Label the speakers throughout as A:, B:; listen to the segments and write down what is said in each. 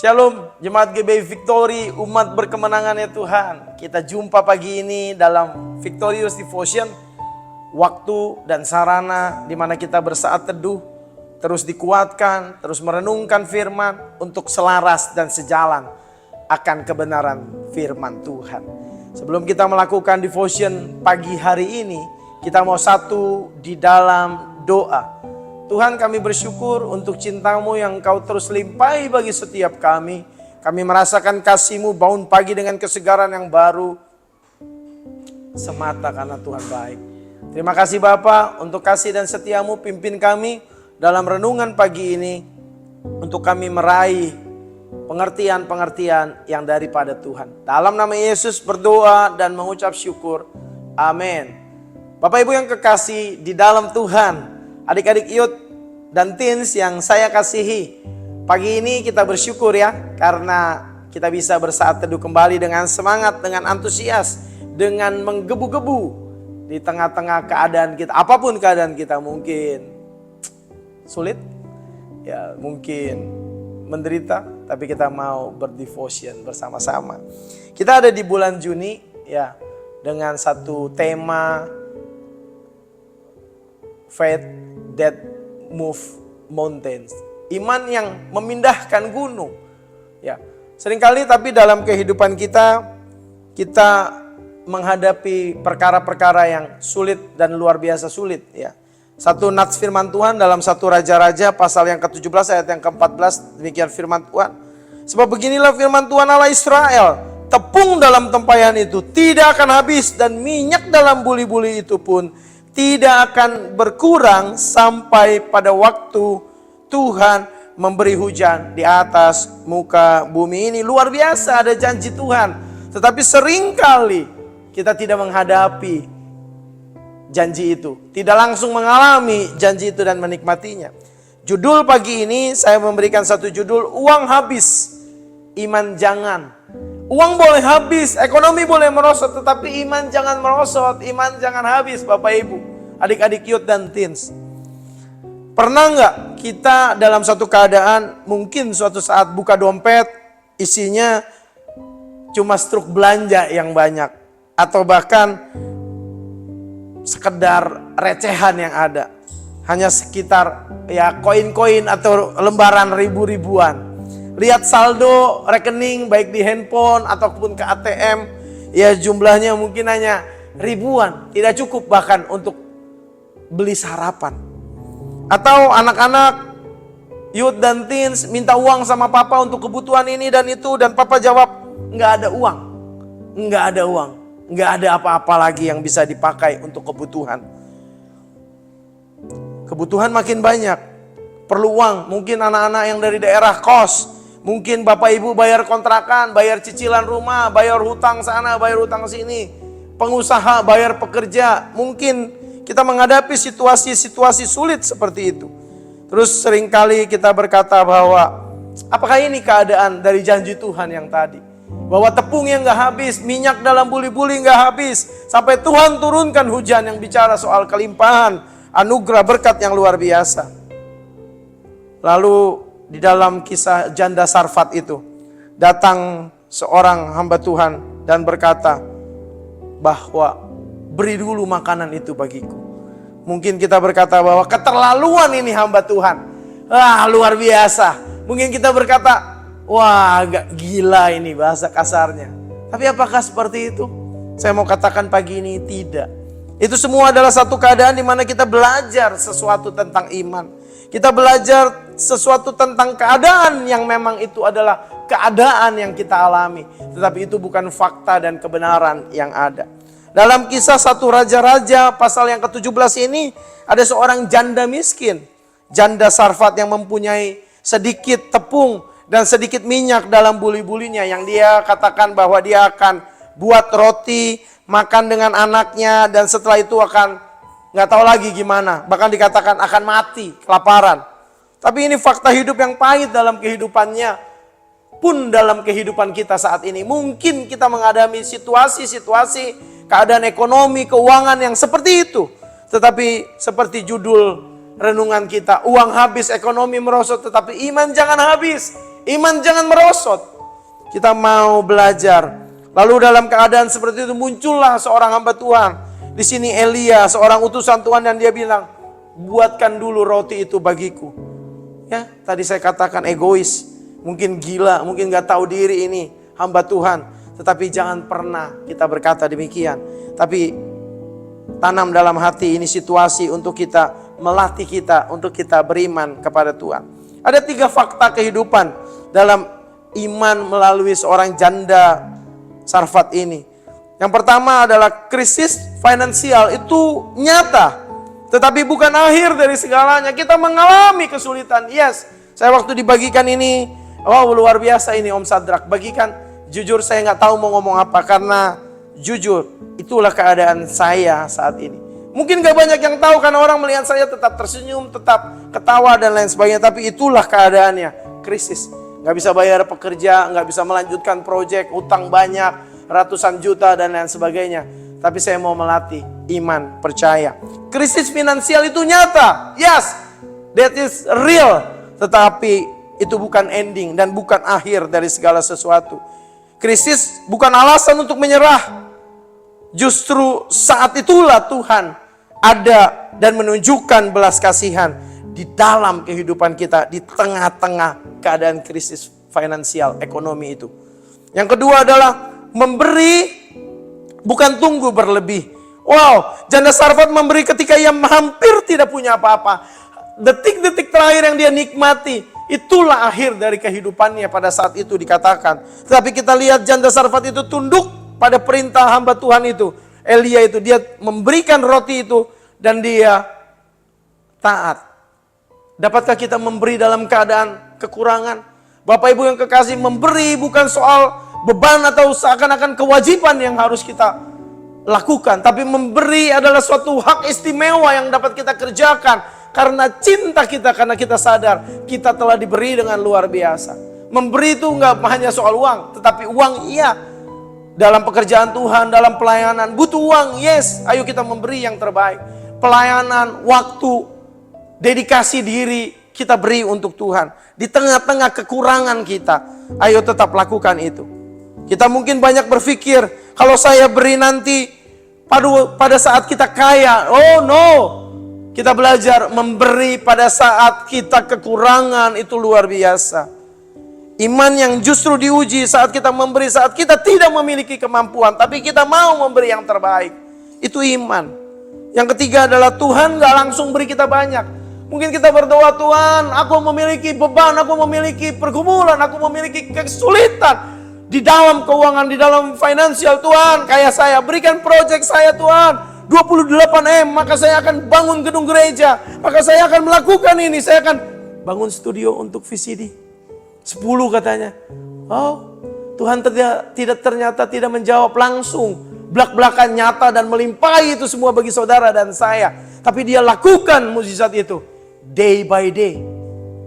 A: Shalom, Jemaat GBI Victory, umat berkemenangan ya Tuhan. Kita jumpa pagi ini dalam Victorious Devotion, waktu dan sarana di mana kita bersaat teduh, terus dikuatkan, terus merenungkan firman untuk selaras dan sejalan akan kebenaran firman Tuhan. Sebelum kita melakukan devotion pagi hari ini, kita mau satu di dalam doa. Tuhan, kami bersyukur untuk cinta-Mu yang Kau terus limpahi bagi setiap kami. Kami merasakan kasih-Mu bangun pagi dengan kesegaran yang baru semata karena Tuhan baik. Terima kasih Bapa untuk kasih dan setia-Mu, pimpin kami dalam renungan pagi ini untuk kami meraih pengertian-pengertian yang daripada Tuhan. Dalam nama Yesus berdoa dan mengucap syukur. Amin. Bapak Ibu yang kekasih di dalam Tuhan, adik-adik youth dan teens yang saya kasihi, pagi ini kita bersyukur ya, karena kita bisa bersaat teduh kembali dengan semangat, dengan antusias, dengan menggebu-gebu di tengah-tengah keadaan kita. Apapun keadaan kita, mungkin sulit, ya mungkin menderita, tapi kita mau berdevotion bersama-sama. Kita ada di bulan Juni ya, dengan satu tema Faith that move mountains. Iman yang memindahkan gunung. Ya, seringkali tapi dalam kehidupan kita menghadapi perkara-perkara yang sulit dan luar biasa sulit ya. Satu nats firman Tuhan dalam satu Raja-Raja pasal yang ke-17 ayat yang ke-14, demikian firman Tuhan. Sebab beginilah firman Tuhan Allah Israel, tepung dalam tempayan itu tidak akan habis dan minyak dalam buli-buli itu pun tidak akan berkurang sampai pada waktu Tuhan memberi hujan di atas muka bumi ini. Luar biasa ada janji Tuhan. Tetapi seringkali kita tidak menghadapi janji itu. Tidak langsung mengalami janji itu dan menikmatinya. Judul pagi ini saya memberikan satu judul, uang habis, iman jangan. Uang boleh habis, ekonomi boleh merosot, tetapi iman jangan merosot, iman jangan habis Bapak Ibu, adik-adik youth dan teens. Pernah nggak kita dalam satu keadaan, mungkin suatu saat buka dompet, isinya cuma struk belanja yang banyak, atau bahkan sekedar recehan yang ada, hanya sekitar ya koin-koin atau lembaran ribu-ribuan. Lihat saldo rekening baik di handphone ataupun ke ATM, ya jumlahnya mungkin hanya ribuan, tidak cukup bahkan untuk beli sarapan. Atau anak-anak youth dan teens minta uang sama papa untuk kebutuhan ini dan itu, dan papa jawab nggak ada uang, nggak ada uang, nggak ada apa-apa lagi yang bisa dipakai untuk kebutuhan. Kebutuhan makin banyak, perlu uang. Mungkin anak-anak yang dari daerah kos, mungkin bapak ibu bayar kontrakan, bayar cicilan rumah, bayar hutang sana, bayar hutang sini. Pengusaha bayar pekerja. Mungkin kita menghadapi situasi-situasi sulit seperti itu. Terus seringkali kita berkata bahwa apakah ini keadaan dari janji Tuhan yang tadi? Bahwa tepung yang gak habis, minyak dalam buli-buli gak habis, sampai Tuhan turunkan hujan yang bicara soal kelimpahan, anugerah berkat yang luar biasa. Lalu di dalam kisah janda Sarfat itu, datang seorang hamba Tuhan dan berkata bahwa beri dulu makanan itu bagiku. Mungkin kita berkata bahwa keterlaluan ini hamba Tuhan. Luar biasa. Mungkin kita berkata, wah agak gila ini bahasa kasarnya. Tapi apakah seperti itu? Saya mau katakan pagi ini tidak. Itu semua adalah satu keadaan di mana kita belajar sesuatu tentang iman. Kita belajar sesuatu tentang keadaan yang memang itu adalah keadaan yang kita alami. Tetapi itu bukan fakta dan kebenaran yang ada. Dalam kisah satu Raja-Raja pasal yang ke-17 ini, ada seorang janda miskin. Janda Sarfat yang mempunyai sedikit tepung dan sedikit minyak dalam buli-bulinya, yang dia katakan bahwa dia akan buat roti, makan dengan anaknya, dan setelah itu akan nggak tahu lagi gimana, bahkan dikatakan akan mati kelaparan. Tapi ini fakta hidup yang pahit dalam kehidupannya. Pun dalam kehidupan kita saat ini, mungkin kita menghadapi situasi-situasi keadaan ekonomi, keuangan yang seperti itu. Tetapi seperti judul renungan kita, uang habis, ekonomi merosot, tetapi iman jangan habis. Iman jangan merosot. Kita mau belajar. Lalu dalam keadaan seperti itu muncullah seorang hamba Tuhan. Di sini Elia, seorang utusan Tuhan, dan dia bilang, buatkan dulu roti itu bagiku. Ya, tadi saya katakan egois, mungkin gila, mungkin gak tahu diri ini hamba Tuhan. Tetapi jangan pernah kita berkata demikian. Tapi tanam dalam hati ini situasi untuk kita, melatih kita untuk kita beriman kepada Tuhan. Ada 3 fakta kehidupan dalam iman melalui seorang janda Sarfat ini. Yang pertama adalah krisis finansial itu nyata, tetapi bukan akhir dari segalanya. Kita mengalami kesulitan. Yes, saya waktu dibagikan ini, wow luar biasa ini Om Sadrak. Bagikan, jujur saya nggak tahu mau ngomong apa, karena jujur itulah keadaan saya saat ini. Mungkin gak banyak yang tahu karena orang melihat saya tetap tersenyum, tetap ketawa dan lain sebagainya. Tapi itulah keadaannya, krisis. Gak bisa bayar pekerja, gak bisa melanjutkan proyek, utang banyak, ratusan juta dan lain sebagainya. Tapi saya mau melatih iman, percaya. Krisis finansial itu nyata, yes, that is real. Tetapi itu bukan ending dan bukan akhir dari segala sesuatu. Krisis bukan alasan untuk menyerah. Justru saat itulah Tuhan ada dan menunjukkan belas kasihan di dalam kehidupan kita di tengah-tengah keadaan krisis finansial ekonomi itu. Yang kedua adalah memberi bukan tunggu berlebih. Wow, janda Sarfat memberi ketika ia hampir tidak punya apa-apa. Detik-detik terakhir yang dia nikmati, itulah akhir dari kehidupannya pada saat itu dikatakan. Tetapi kita lihat janda Sarfat itu tunduk pada perintah hamba Tuhan itu. Elia itu, dia memberikan roti itu dan dia taat. Dapatkah kita memberi dalam keadaan kekurangan? Bapak Ibu yang kekasih, memberi bukan soal beban atau seakan-akan kewajiban yang harus kita lakukan. Tapi memberi adalah suatu hak istimewa yang dapat kita kerjakan karena cinta kita, karena kita sadar kita telah diberi dengan luar biasa. Memberi itu nggak hanya soal uang, tetapi uang iya. Dalam pekerjaan Tuhan, dalam pelayanan, butuh uang, yes. Ayo kita memberi yang terbaik. Pelayanan, waktu, dedikasi diri, kita beri untuk Tuhan. Di tengah-tengah kekurangan kita, ayo tetap lakukan itu. Kita mungkin banyak berpikir, kalau saya beri nanti, pada saat kita kaya, oh no. Kita belajar memberi pada saat kita kekurangan, itu luar biasa. Iman yang justru diuji saat kita memberi, saat kita tidak memiliki kemampuan, tapi kita mau memberi yang terbaik. Itu iman. Yang ketiga adalah Tuhan gak langsung beri kita banyak. Mungkin kita berdoa, Tuhan aku memiliki beban, aku memiliki pergumulan, aku memiliki kesulitan di dalam keuangan, di dalam finansial. Tuhan, kayak saya, berikan proyek saya Tuhan, 28M, maka saya akan bangun gedung gereja, maka saya akan melakukan ini, saya akan bangun studio untuk VCD. 10 katanya. Oh, Tuhan ternyata tidak menjawab langsung. Belak-belakan nyata dan melimpahi itu semua bagi saudara dan saya. Tapi dia lakukan mukjizat itu day by day.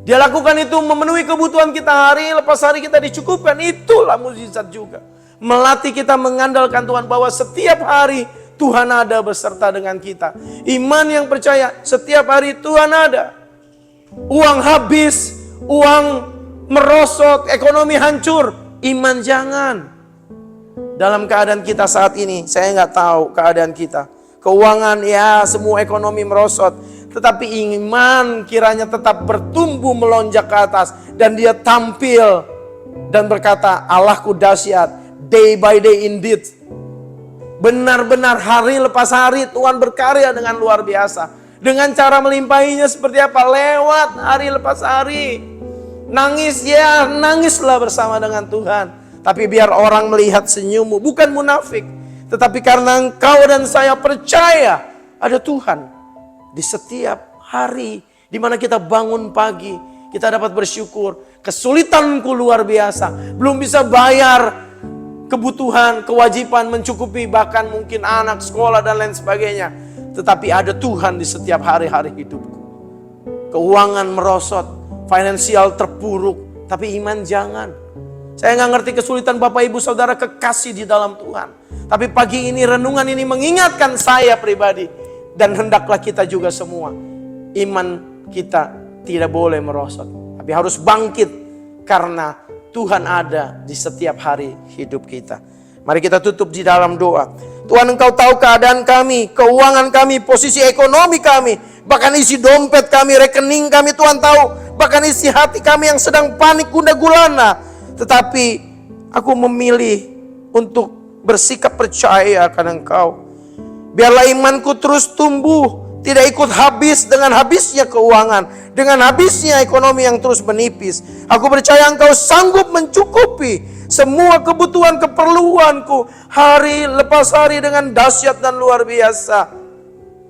A: Dia lakukan itu memenuhi kebutuhan kita hari lepas hari, kita dicukupkan. Itulah mukjizat juga. Melatih kita mengandalkan Tuhan bahwa setiap hari Tuhan ada beserta dengan kita. Iman yang percaya setiap hari Tuhan ada. Uang habis, uang merosot, ekonomi hancur, iman jangan. Dalam keadaan kita saat ini, saya nggak tahu keadaan kita. Keuangan ya, semua ekonomi merosot. Tetapi iman kiranya tetap bertumbuh melonjak ke atas. Dan dia tampil dan berkata, Allahku dahsyat, day by day indeed. Benar-benar hari lepas hari Tuhan berkarya dengan luar biasa. Dengan cara melimpahinya seperti apa? Lewat hari lepas hari. Nangis ya, nangislah bersama dengan Tuhan. Tapi biar orang melihat senyummu, bukan munafik. Tetapi karena engkau dan saya percaya ada Tuhan. Di setiap hari, di mana kita bangun pagi, kita dapat bersyukur. Kesulitanku luar biasa, belum bisa bayar kebutuhan, kewajiban, mencukupi bahkan mungkin anak, sekolah dan lain sebagainya. Tetapi ada Tuhan di setiap hari-hari hidupku. Keuangan merosot, finansial terpuruk, tapi iman jangan. Saya nggak ngerti kesulitan Bapak Ibu Saudara kekasih di dalam Tuhan. Tapi pagi ini renungan ini mengingatkan saya pribadi. Dan hendaklah kita juga semua. Iman kita tidak boleh merosot. Tapi harus bangkit karena Tuhan ada di setiap hari hidup kita. Mari kita tutup di dalam doa. Tuhan, Engkau tahu keadaan kami, keuangan kami, posisi ekonomi kami, bahkan isi dompet kami, rekening kami. Tuhan tahu, bahkan isi hati kami yang sedang panik gundah gulana. Tetapi aku memilih untuk bersikap percaya akan Engkau. Biarlah imanku terus tumbuh, tidak ikut habis dengan habisnya keuangan, dengan habisnya ekonomi yang terus menipis. Aku percaya Engkau sanggup mencukupi semua kebutuhan keperluanku hari lepas hari dengan dahsyat dan luar biasa.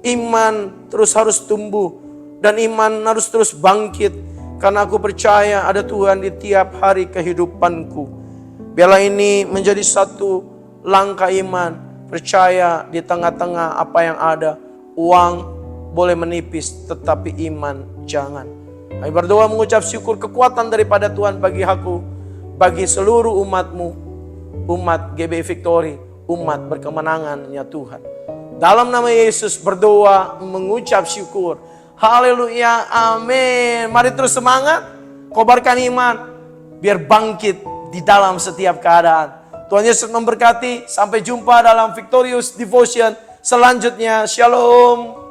A: Iman terus harus tumbuh dan iman harus terus bangkit, karena aku percaya ada Tuhan di tiap hari kehidupanku. Biarlah ini menjadi satu langkah iman, percaya di tengah-tengah apa yang ada. Uang boleh menipis, tetapi iman jangan. Kami berdoa mengucap syukur kekuatan daripada Tuhan bagi aku, bagi seluruh umat-Mu, umat GBI Victory, umat berkemenangan ya Tuhan. Dalam nama Yesus berdoa mengucap syukur. Haleluya, amin. Mari terus semangat, kobarkan iman, biar bangkit di dalam setiap keadaan. Tuhan Yesus memberkati. Sampai jumpa dalam Victorious Devotion selanjutnya. Shalom.